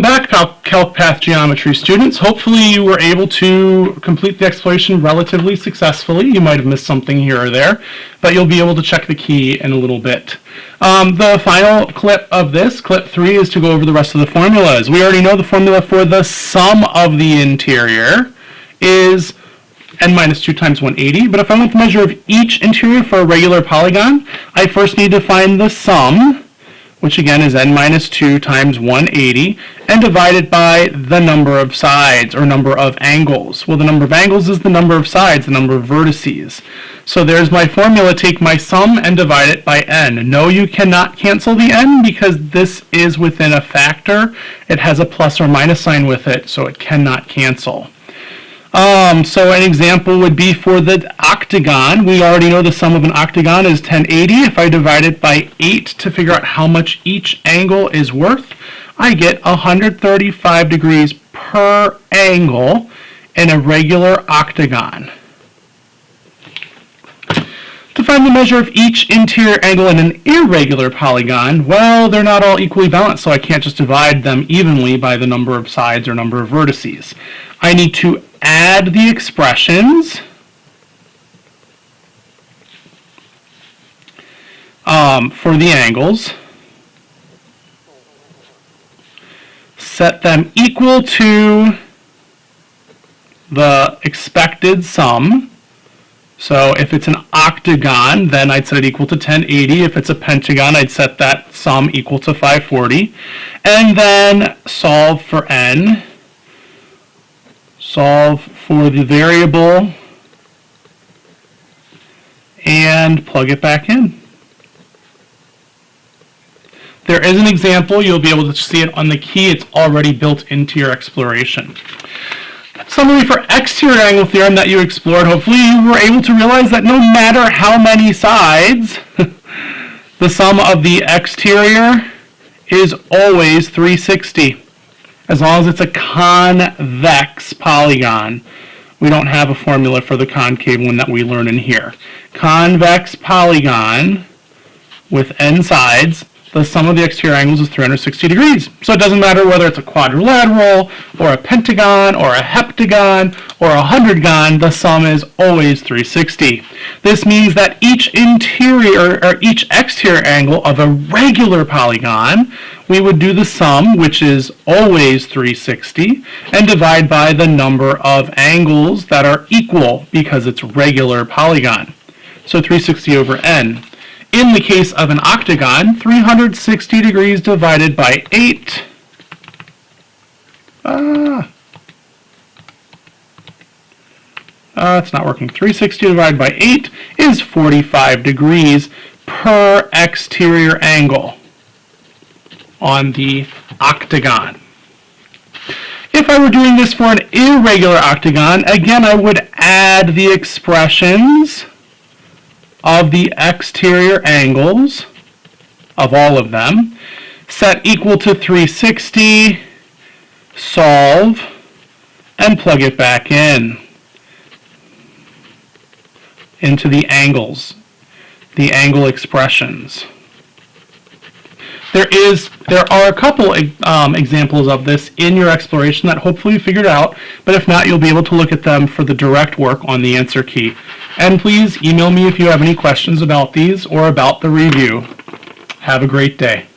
Welcome back, Calc-Path Geometry students. Hopefully you were able to complete the exploration relatively successfully. You might have missed something here or there, but you'll be able to check the key in a little bit. The final clip of this, clip 3, is to go over the rest of the formulas. We already know the formula for the sum of the interior is n minus 2 times 180, but if I want the measure of each interior for a regular polygon, I first need to find the sum, which again is n minus 2 times 180, and divide it by the number of sides, or number of angles. Well, the number of angles is the number of sides, the number of vertices. So there's my formula. Take my sum and divide it by n. No, you cannot cancel the n because this is within a factor. It has a plus or minus sign with it, so it cannot cancel. So an example would be for the octagon. We already know the sum of an octagon is 1080. If I divide it by 8 to figure out how much each angle is worth, I get 135 degrees per angle in a regular octagon. To find the measure of each interior angle in an irregular polygon, well, they're not all equally balanced, so I can't just divide them evenly by the number of sides or number of vertices. I need to add the expressions for the angles, set them equal to the expected sum. So if it's an octagon, then I'd set it equal to 1080. If it's a pentagon, I'd set that sum equal to 540. And then solve for n. Solve for the variable and plug it back in. There is an example. You'll be able to see it on the key. It's already built into your exploration. Summary for exterior angle theorem that you explored. Hopefully you were able to realize that no matter how many sides, the sum of the exterior is always 360. As long as it's a convex polygon. We don't have a formula for the concave one that we learn in here. Convex polygon with n sides, the sum of the exterior angles is 360 degrees. So it doesn't matter whether it's a quadrilateral, or a pentagon, or a heptagon, or a hundredgon, the sum is always 360. This means that each interior, or each exterior angle of a regular polygon, we would do the sum, which is always 360, and divide by the number of angles that are equal, because it's regular polygon. So 360 over n. In the case of an octagon, 360 degrees divided by 8. It's not working. 360 divided by 8 is 45 degrees per exterior angle on the octagon. If I were doing this for an irregular octagon, again, I would add the expressions of the exterior angles of all of them, set equal to 360, solve, and plug it back in into the angles, the angle expressions. There are a couple examples of this in your exploration that hopefully you figured out, but if not, you'll be able to look at them for the direct work on the answer key. And please email me if you have any questions about these or about the review. Have a great day.